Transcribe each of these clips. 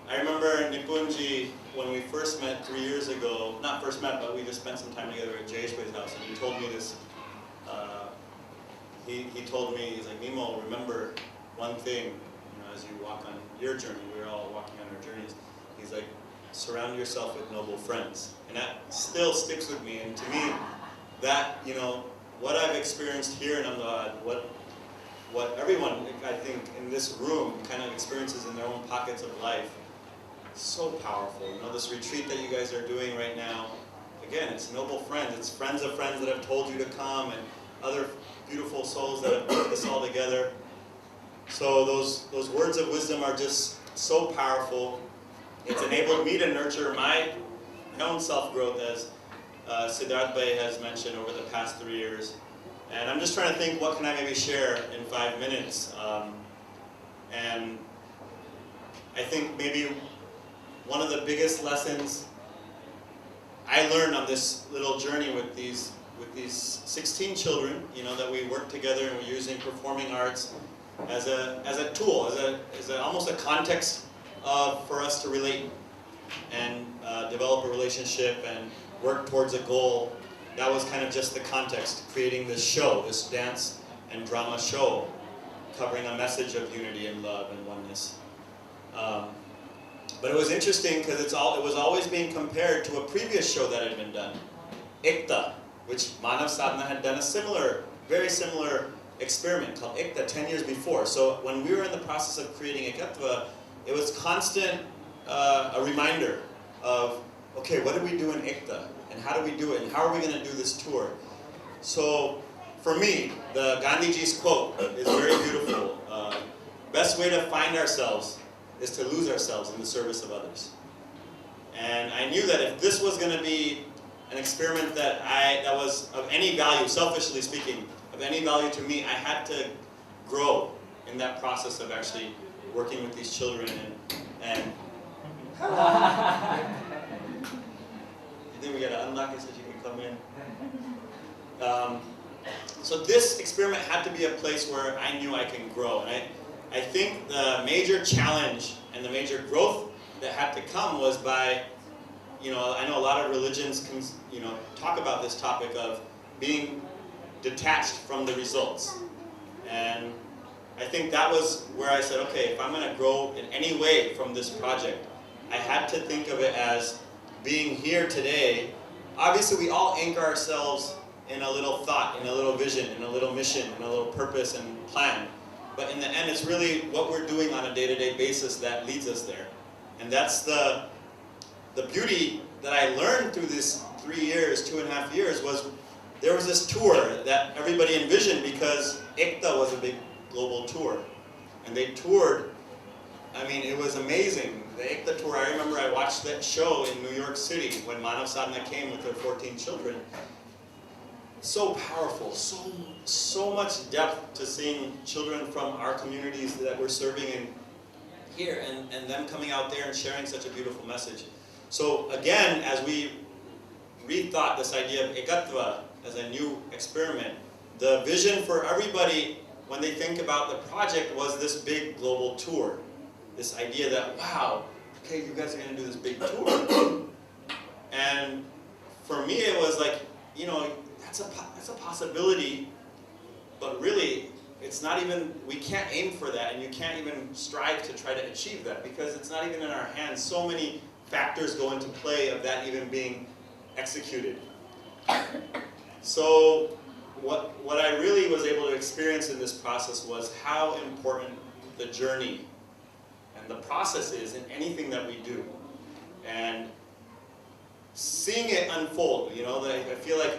I remember Nipunji, when we first met 3 years ago, not first met, but we just spent some time together at Jayeshway's house, and he told me this, he told me, he's like, Nemo, remember one thing, you know, as you walk on your journey, we're all walking on our journeys, he's like, surround yourself with noble friends. And that still sticks with me, and to me, that, you know, what I've experienced here in Ahmedabad, what everyone, I think, in this room kind of experiences in their own pockets of life, so powerful. You know, this retreat that you guys are doing right now, again, it's noble friends. It's friends of friends that have told you to come, and other beautiful souls that have put this all together. So those words of wisdom are just so powerful. It's enabled me to nurture my own self-growth, as Siddharth Bhai has mentioned, over the past 3 years. And I'm just trying to think, what can I maybe share in 5 minutes? And I think maybe one of the biggest lessons I learned on this little journey with these 16 children, you know, that we work together, and we're using performing arts as a tool, as almost a context for us to relate and develop a relationship and work towards a goal. That was kind of just the context, creating this show, this dance and drama show, covering a message of unity and love and oneness. But it was interesting because it was always being compared to a previous show that had been done, Ekta, which Manav Sadhana had done a very similar experiment called Ekta 10 years before. So when we were in the process of creating Ekatva, it was constant a reminder of, okay, what did we do in Ekta? And how do we do it? And how are we going to do this tour? So for me, the Gandhiji's quote is very beautiful. Best way to find ourselves is to lose ourselves in the service of others. And I knew that if this was going to be an experiment that was of any value, selfishly speaking, of any value to me, I had to grow in that process of actually working with these children and I think we got to unlock it so you can come in. So this experiment had to be a place where I knew I can grow. And I think the major challenge and the major growth that had to come was by, you know, I know a lot of religions can, you know, talk about this topic of being detached from the results. And I think that was where I said, okay, if I'm going to grow in any way from this project, I had to think of it as being here today. Obviously, we all anchor ourselves in a little thought, in a little vision, in a little mission, in a little purpose and plan. But in the end, it's really what we're doing on a day-to-day basis that leads us there. And that's the beauty that I learned through this 3 years, 2.5 years, was there was this tour that everybody envisioned, because Ekta was a big global tour. And they toured, I mean, it was amazing. The Ekta tour, I remember I watched that show in New York City when Manav Sadhana came with her 14 children. So powerful, so much depth to seeing children from our communities that we're serving in here, and them coming out there and sharing such a beautiful message. So again, as we rethought this idea of Ekatva as a new experiment, the vision for everybody when they think about the project was this big global tour. This idea that, wow, okay, you guys are going to do this big tour. And for me, it was like, you know, that's a possibility, but really, it's not even, we can't aim for that, and you can't even strive to try to achieve that, because it's not even in our hands. So many factors go into play of that even being executed. So what I really was able to experience in this process was how important the journey and the process is in anything that we do. And seeing it unfold, you know, I feel like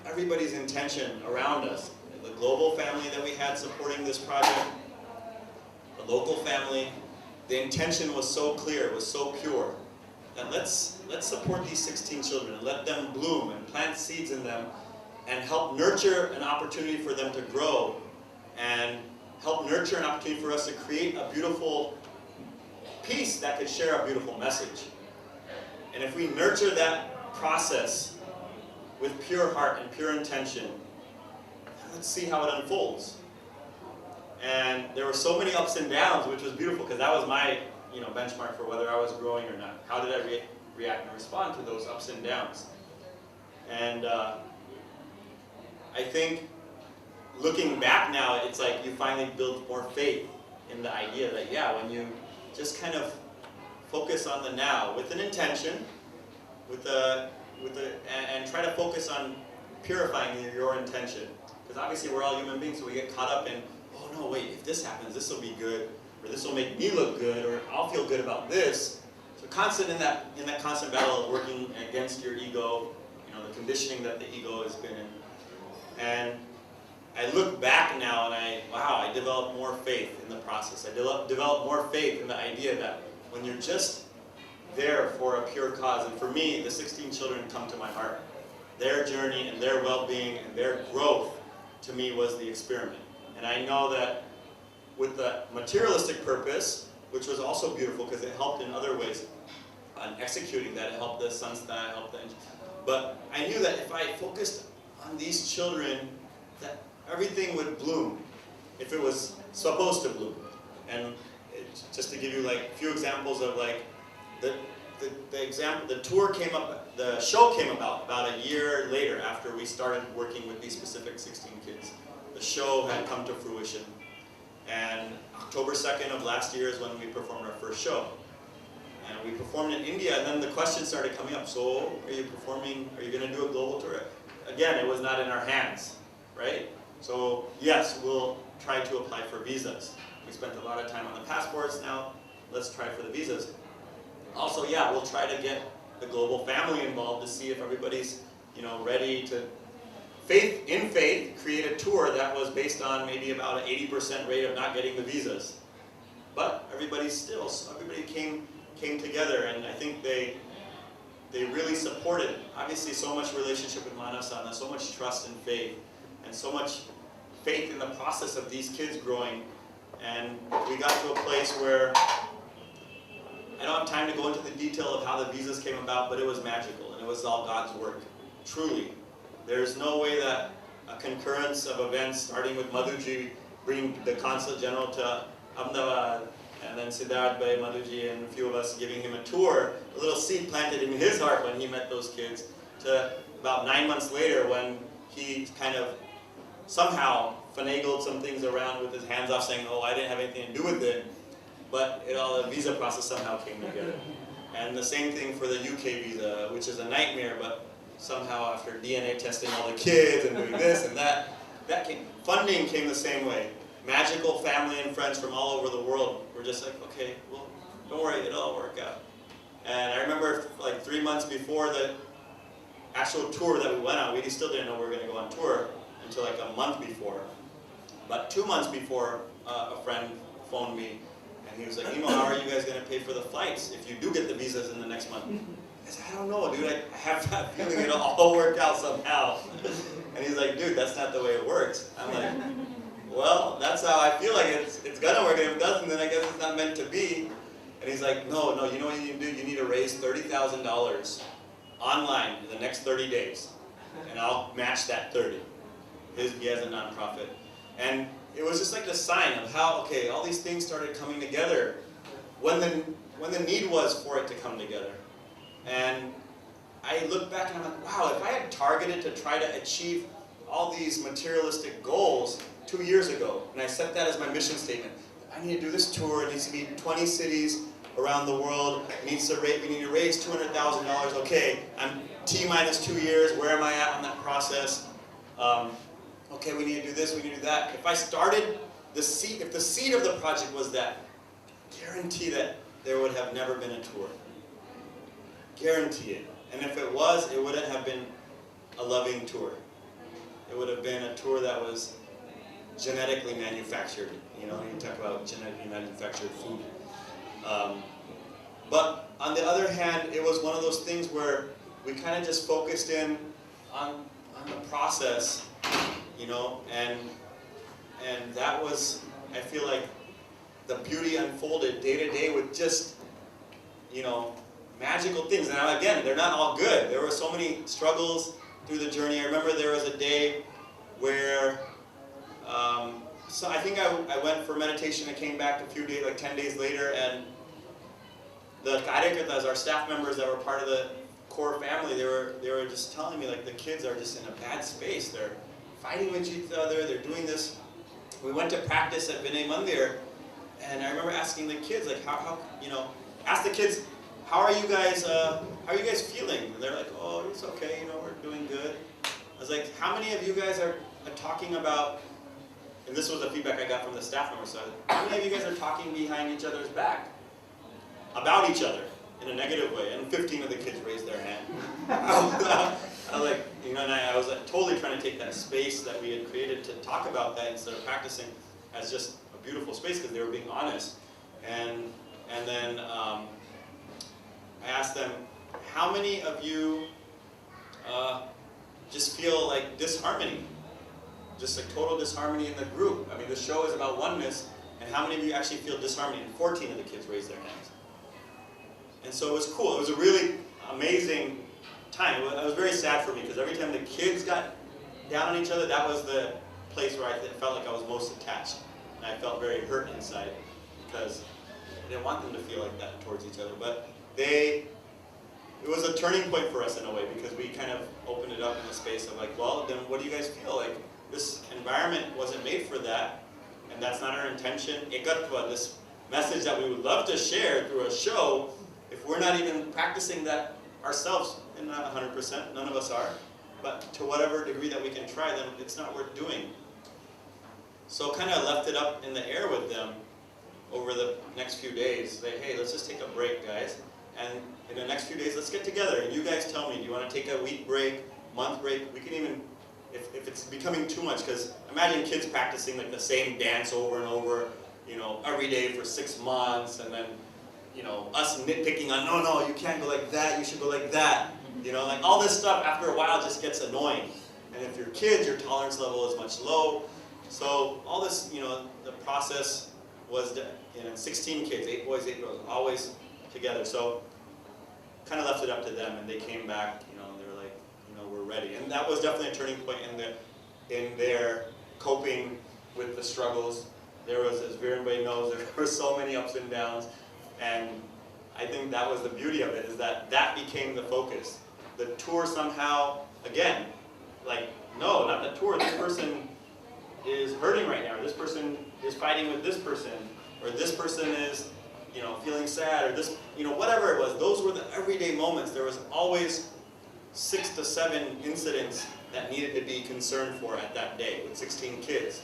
everybody's intention around us, the global family that we had supporting this project, the local family, the intention was so clear, it was so pure, that let's support these 16 children and let them bloom and plant seeds in them and help nurture an opportunity for them to grow, and help nurture an opportunity for us to create a beautiful piece that could share a beautiful message. And if we nurture that process with pure heart and pure intention, let's see how it unfolds. And there were so many ups and downs, which was beautiful, because that was my benchmark for whether I was growing or not. How did I react and respond to those ups and downs? And I think looking back now, it's like you finally build more faith in the idea that, yeah, when you just kind of focus on the now with an intention, and try to focus on purifying your intention. Because obviously we're all human beings, so we get caught up in, oh no, wait, if this happens, this will be good, or this will make me look good, or I'll feel good about this. So constant in that constant battle of working against your ego, the conditioning that the ego has been in. And I look back now and I developed more faith in the process. I developed more faith in the idea that when you're just there for a pure cause, and for me, the 16 children come to my heart. Their journey and their well-being and their growth, to me, was the experiment. And I know that with the materialistic purpose, which was also beautiful because it helped in other ways on executing that, it helped the Sanstha, it helped the... But I knew that if I focused on these children, that everything would bloom if it was supposed to bloom. And just to give you like a few examples of like the tour came up, the show came about a year later after we started working with these specific 16 kids. The show had come to fruition, and October 2nd of last year is when we performed our first show. And we performed in India, and then the question started coming up, so are you performing, are you going to do a global tour? Again, it was not in our hands, right? So yes, we'll try to apply for visas. We spent a lot of time on the passports, now let's try for the visas. Also, yeah, we'll try to get the global family involved to see if everybody's, ready to, in faith, create a tour that was based on maybe about an 80% rate of not getting the visas. But everybody came together, and I think they really supported, obviously, so much relationship with Manasana, so much trust and faith, and so much faith in the process of these kids growing. And we got to a place where, I don't have time to go into the detail of how the visas came about, but it was magical, and it was all God's work, truly. There's no way that a concurrence of events, starting with Madhuji, bringing the Consulate General to Ahmedabad, and then Siddharth Bhai, Madhuji, and a few of us giving him a tour, a little seed planted in his heart when he met those kids, to about 9 months later when he kind of somehow finagled some things around with his hands off, saying, oh, I didn't have anything to do with it, but the visa process somehow came together. And the same thing for the UK visa, which is a nightmare, but somehow after DNA testing all the kids and doing this and that funding came the same way. Magical family and friends from all over the world were just like, okay, well, don't worry, it'll all work out. And I remember like 3 months before the actual tour that we went on, we still didn't know we were going to go on tour until like a month before. But 2 months before, a friend phoned me, and he was like, how are you guys going to pay for the flights if you do get the visas in the next month? I said, I don't know, dude, I have that feeling it'll all work out somehow. And he's like, dude, that's not the way it works. I'm like, well, that's how I feel like it's gonna work, and if it doesn't, then I guess it's not meant to be. And he's like, no, you know what you need to do? You need to raise $30,000 online in the next 30 days, and I'll match that 30. He has a nonprofit. And it was just like the sign of how, okay, all these things started coming together when the need was for it to come together. And I look back and I'm like, wow, if I had targeted to try to achieve all these materialistic goals 2 years ago, and I set that as my mission statement, I need to do this tour, it needs to be 20 cities around the world, we need to raise $200,000, okay, I'm T-minus 2 years, where am I at on that process? Okay, we need to do this, we need to do that. If I started, if the seed of the project was that, guarantee that there would have never been a tour. Guarantee it. And if it was, it wouldn't have been a loving tour. It would have been a tour that was genetically manufactured. You talk about genetically manufactured food. But on the other hand, it was one of those things where we kind of just focused in on the process, and that was, I feel like, the beauty unfolded day to day with just, magical things. And now, again, they're not all good. There were so many struggles through the journey. I remember there was a day where, so I think I went for meditation and came back a few days, like 10 days later, and the karyakartas, our staff members that were part of the core family, they were just telling me like the kids are just in a bad space. They're fighting with each other. They're doing this. We went to practice at Vinay Mandir, and I remember asking the kids like, ask the kids, how are you guys feeling? And they're like, oh, it's okay, we're doing good. I was like, how many of you guys are talking about, and this was the feedback I got from the staff members, so how many of you guys are talking behind each other's back about each other in a negative way? And 15 of the kids raised their hand. I was like, and I was like, totally trying to take that space that we had created to talk about that instead of practicing as just a beautiful space because they were being honest. And then I asked them, how many of you just feel like disharmony? Just like total disharmony in the group. I mean, the show is about oneness, and how many of you actually feel disharmony? And 14 of the kids raised their hands. And so it was cool. It was a really amazing time. It was very sad for me because every time the kids got down on each other, that was the place where I felt like I was most attached. And I felt very hurt inside because I didn't want them to feel like that towards each other. But it was a turning point for us in a way because we kind of opened it up in the space of like, well, then what do you guys feel? Like, this environment wasn't made for that, and that's not our intention. It got to this message that we would love to share through a show. If we're not even practicing that ourselves, and not 100%, none of us are, but to whatever degree that we can try, then it's not worth doing. So kind of left it up in the air with them over the next few days. Say, hey, let's just take a break, guys. And in the next few days, let's get together. And you guys tell me, do you want to take a week break, month break? We can even, if it's becoming too much, because imagine kids practicing like the same dance over and over, every day for 6 months, and then, us nitpicking on, no, you can't go like that, you should go like that. Like all this stuff after a while just gets annoying. And if you're kids, your tolerance level is much low. So all this, the process was, 16 kids, 8 boys, 8 girls, always together. So kind of left it up to them, and they came back, and they were like, we're ready. And that was definitely a turning point in their coping with the struggles. There was, as everybody knows, there were so many ups and downs, and I think that was the beauty of it, is that became the focus. The tour somehow, again, like, no, not the tour, this person is hurting right now, or this person is fighting with this person, or this person is, feeling sad, or this, whatever it was. Those were the everyday moments. There was always 6 to 7 incidents that needed to be concerned for at that day with 16 kids,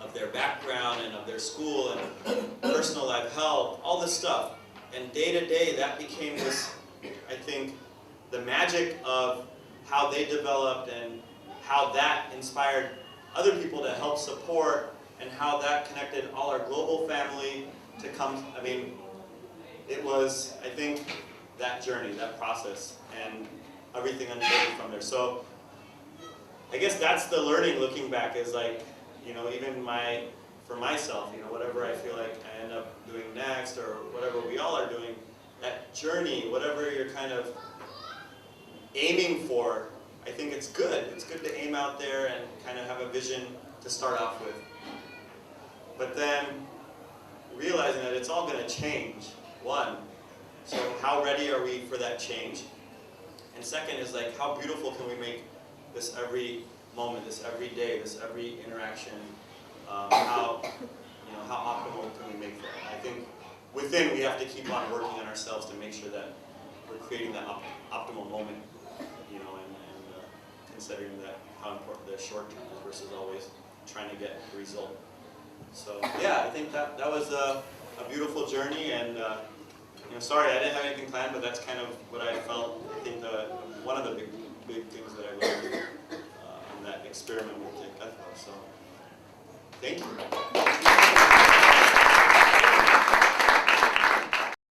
of their background and of their school and personal life, health, all this stuff. And day to day, that became this, I think, the magic of how they developed and how that inspired other people to help support, and how that connected all our global family to come. I mean, it was, I think, that journey, that process, and everything unfolded from there. So I guess that's the learning looking back, is like, even for myself, whatever I feel like I end up doing next, or whatever we all are doing, that journey, whatever you're kind of aiming for, I think it's good. It's good to aim out there and kind of have a vision to start off with. But then realizing that it's all going to change, one. So how ready are we for that change? And second is like, how beautiful can we make this every moment, this every day, this every interaction? How optimal can we make that? And I think within we have to keep on working on ourselves to make sure that we're creating that optimal moment, and considering that how important the short term is versus always trying to get the result. So yeah, I think that was a beautiful journey, and sorry I didn't have anything planned, but that's kind of what I felt. I think one of the big things that I learned in that experiment with the Kathva. So thank you.